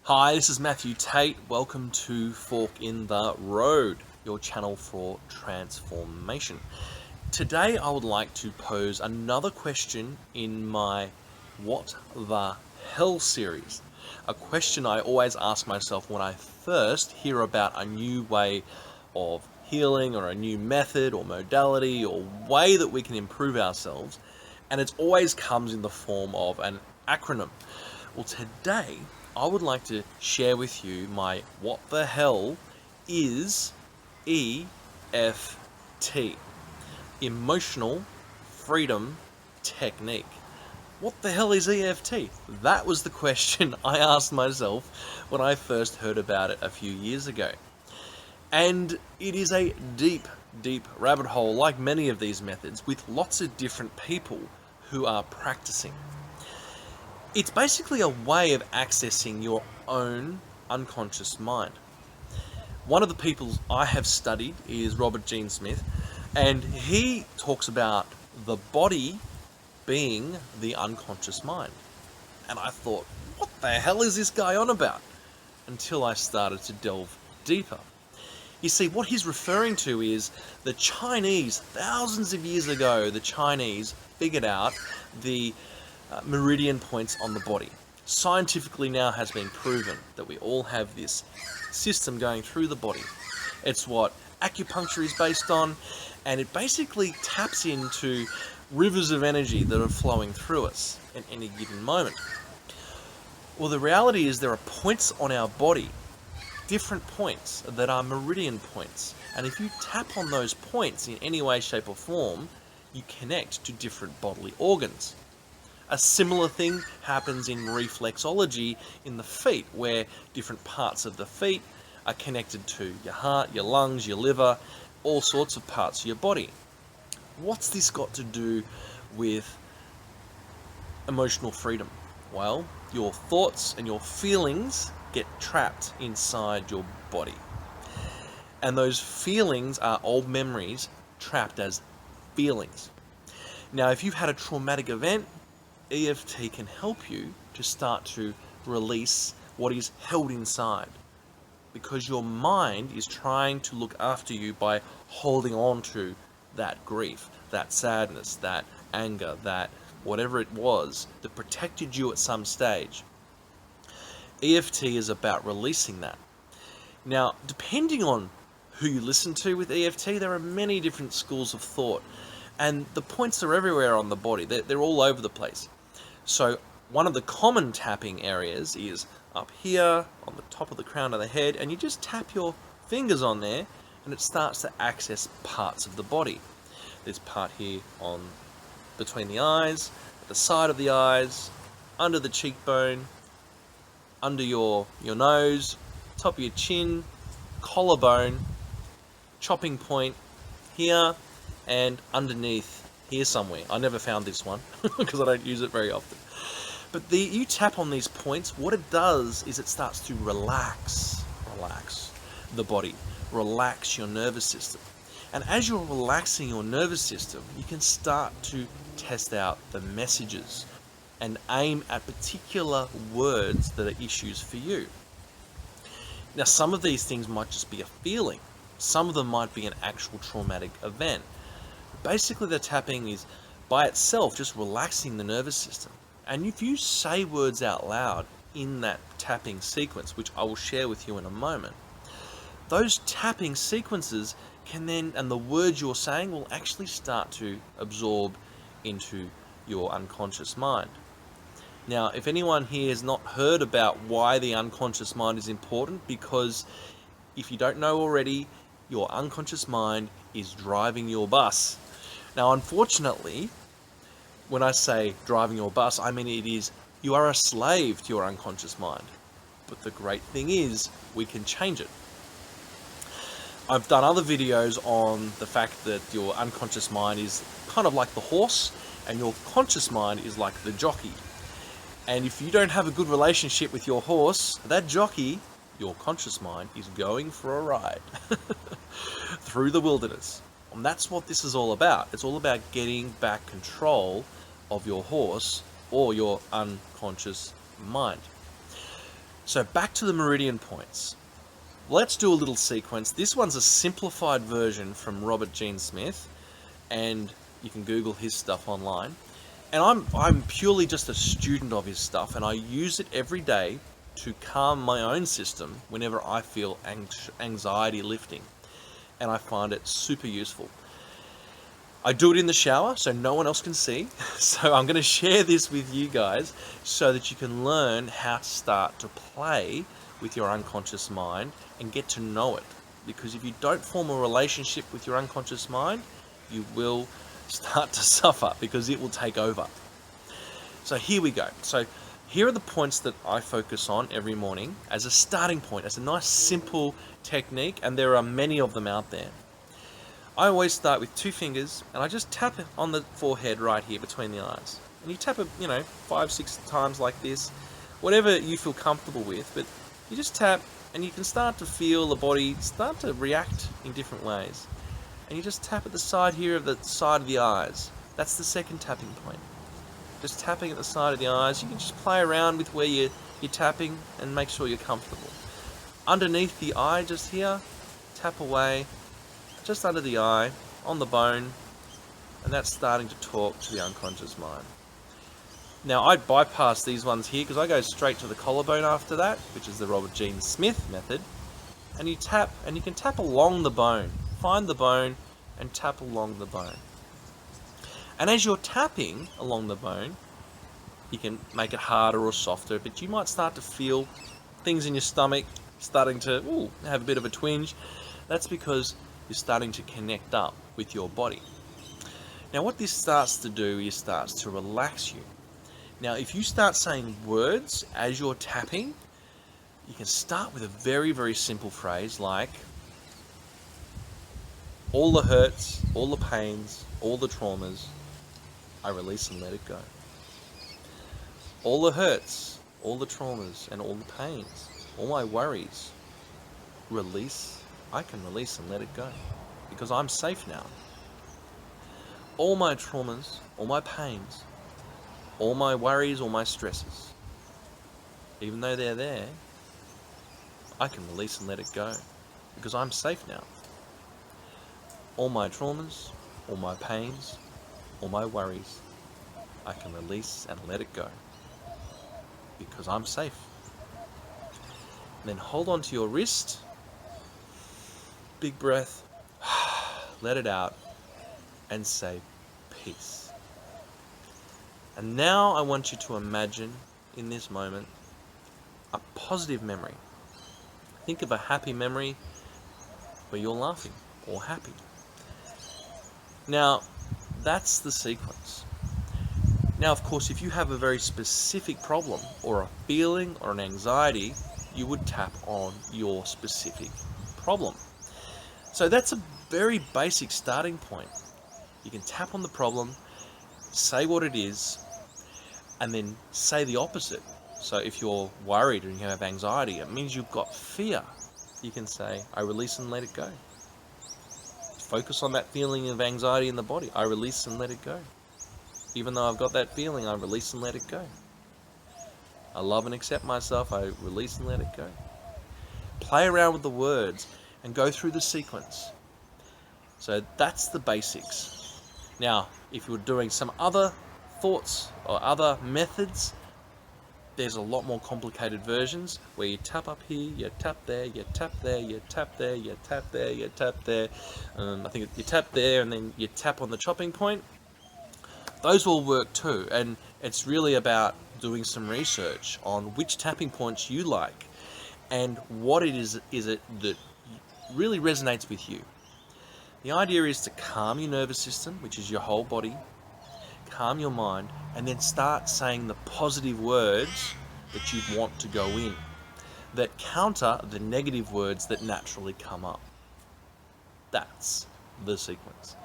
Hi, this is Matthew Tate. Welcome to Fork in the Road, your channel for transformation. Today I would like to pose another question in my What the Hell series. A question I always ask myself when I first hear about a new way of healing or a new method or modality or way that we can improve ourselves, and it always comes in the form of an acronym. Well, today I would like to share with you my what the hell is EFT, Emotional Freedom Technique. What the hell is EFT? That was the question I asked myself when I first heard about it a few years ago. And it is a deep, deep rabbit hole, like many of these methods, with lots of different people who are practicing. It's basically a way of accessing your own unconscious mind. One of the people I have studied is Robert Gene Smith, and he talks about the body being the unconscious mind. And I thought, what the hell is this guy on about? Until I started to delve deeper. You see, what he's referring to is the Chinese, thousands of years ago, the Chinese figured out the meridian points on the body. Scientifically now has been proven that we all have this system going through the body. It's what acupuncture is based on, and it basically taps into rivers of energy that are flowing through us at any given moment. Well, the reality is there are points on our body, different points that are meridian points, and if you tap on those points in any way, shape or form, you connect to different bodily organs. A similar thing happens in reflexology in the feet, where different parts of the feet are connected to your heart, your lungs, your liver, all sorts of parts of your body. What's this got to do with emotional freedom? Well, your thoughts and your feelings get trapped inside your body. And those feelings are old memories trapped as feelings. Now, if you've had a traumatic event, EFT can help you to start to release what is held inside, because your mind is trying to look after you by holding on to that grief, that sadness, that anger, that whatever it was that protected you at some stage. EFT is about releasing that. Now, depending on who you listen to with EFT, there are many different schools of thought, and the points are everywhere on the body. They're all over the place. So one of the common tapping areas is up here on the top of the crown of the head, and you just tap your fingers on there and it starts to access parts of the body. There's part here on between the eyes, at the side of the eyes, under the cheekbone, under your nose, top of your chin, collarbone, chopping point here, and underneath here somewhere. I never found this one because I don't use it very often. But you tap on these points, what it does is it starts to relax the body, relax your nervous system. And as you're relaxing your nervous system, you can start to test out the messages and aim at particular words that are issues for you. Now, some of these things might just be a feeling. Some of them might be an actual traumatic event. Basically, the tapping is by itself just relaxing the nervous system. And if you say words out loud in that tapping sequence, which I will share with you in a moment, those tapping sequences can then, and the words you're saying will actually start to absorb into your unconscious mind. Now, if anyone here has not heard about why the unconscious mind is important, because if you don't know already, your unconscious mind is driving your bus. Now, unfortunately, when I say driving your bus, I mean you are a slave to your unconscious mind. But the great thing is, we can change it. I've done other videos on the fact that your unconscious mind is kind of like the horse, and your conscious mind is like the jockey. And if you don't have a good relationship with your horse, that jockey, your conscious mind, is going for a ride through the wilderness. And that's what this is all about. It's all about getting back control of your horse or your unconscious mind. So back to the meridian points. Let's do a little sequence. This one's a simplified version from Robert Gene Smith, and you can Google his stuff online. And I'm purely just a student of his stuff, and I use it every day to calm my own system whenever I feel anxiety lifting. And I find it super useful. I do it in the shower so no one else can see. So I'm going to share this with you guys so that you can learn how to start to play with your unconscious mind and get to know it. Because if you don't form a relationship with your unconscious mind, you will start to suffer because it will take over. So here we go. So here are the points that I focus on every morning as a starting point, as a nice simple technique, and there are many of them out there. I always start with 2 fingers and I just tap it on the forehead right here between the eyes. And you tap it, 5-6 times like this, whatever you feel comfortable with, but you just tap and you can start to feel the body start to react in different ways. And you just tap at the side here of the side of the eyes. That's the second tapping point. Just tapping at the side of the eyes. You can just play around with where you're tapping and make sure you're comfortable. Underneath the eye just here, tap away. Just under the eye, on the bone, and that's starting to talk to the unconscious mind. Now I bypass these ones here because I go straight to the collarbone after that, which is the Robert Gene Smith method, and you tap, and you can tap along the bone. Find the bone and tap along the bone. And as you're tapping along the bone, you can make it harder or softer, but you might start to feel things in your stomach starting to have a bit of a twinge. That's because you're starting to connect up with your body. Now what this starts to do is starts to relax you. Now if you start saying words as you're tapping, you can start with a very, very simple phrase like, all the hurts, all the pains, all the traumas, I release and let it go. All the hurts, all the traumas, and all the pains, all my worries, I can release and let it go, because I'm safe now. All my traumas, all my pains, all my worries, all my stresses, even though they're there, I can release and let it go, because I'm safe now. All my traumas, all my pains, all my worries, I can release and let it go, because I'm safe. And then hold on to your wrist. Big breath, let it out, and say peace. And now I want you to imagine in this moment a positive memory. Think of a happy memory where you're laughing or happy. Now, that's the sequence. Now, of course, if you have a very specific problem or a feeling or an anxiety, you would tap on your specific problem. So that's a very basic starting point. You can tap on the problem, say what it is, and then say the opposite. So if you're worried and you have anxiety, it means you've got fear. You can say, I release and let it go. Focus on that feeling of anxiety in the body. I release and let it go. Even though I've got that feeling, I release and let it go. I love and accept myself. I release and let it go. Play around with the words and go through the sequence. So that's the basics. Now, if you're doing some other thoughts or other methods, there's a lot more complicated versions where you tap up here, you tap there, you tap there, you tap there, you tap there, you tap there. I think you tap there and then you tap on the chopping point. Those will work too, and it's really about doing some research on which tapping points you like and what it is it that really resonates with you. The idea is to calm your nervous system, which is your whole body, calm your mind, and then start saying the positive words that you want to go in, that counter the negative words that naturally come up. That's the sequence.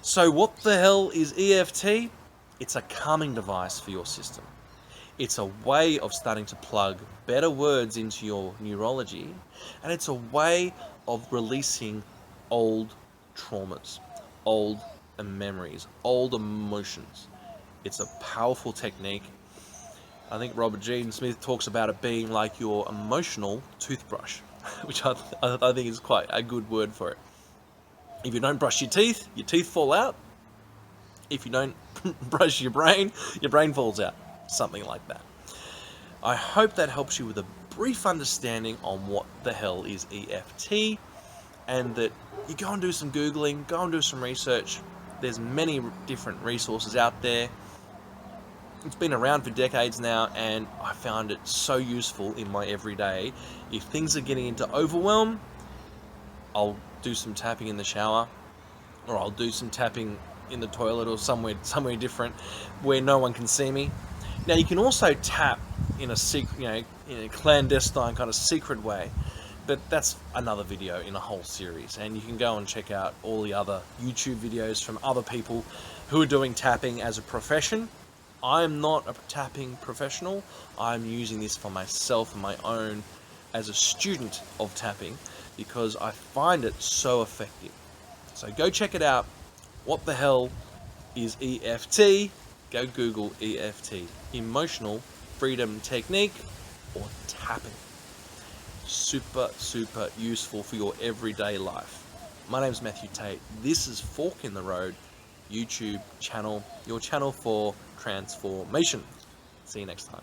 So what the hell is EFT? It's a calming device for your system. It's a way of starting to plug better words into your neurology, and it's a way of releasing old traumas, old memories, old emotions. It's a powerful technique. I think Robert Gene Smith talks about it being like your emotional toothbrush, which I think is quite a good word for it. If you don't brush your teeth fall out. If you don't brush your brain falls out. Something like that. I hope that helps you with a brief understanding on what the hell is EFT, and that you go and do some Googling, go and do some research. There's many different resources out there. It's been around for decades now, and I found it so useful in my everyday. If things are getting into overwhelm, I'll do some tapping in the shower, or I'll do some tapping in the toilet, or somewhere different where no one can see me. Now you can also tap in a secret, in a clandestine kind of secret way, but that's another video in a whole series, and you can go and check out all the other YouTube videos from other people who are doing tapping as a profession. I'm not a tapping professional. I'm using this for myself and my own as a student of tapping, because I find it so effective. So go check it out. What the hell is EFT? Go Google EFT, Emotional Freedom Technique, or tapping. Super useful for your everyday life. My name's Matthew Tate. This is Fork in the Road YouTube channel, your channel for transformation. See you next time.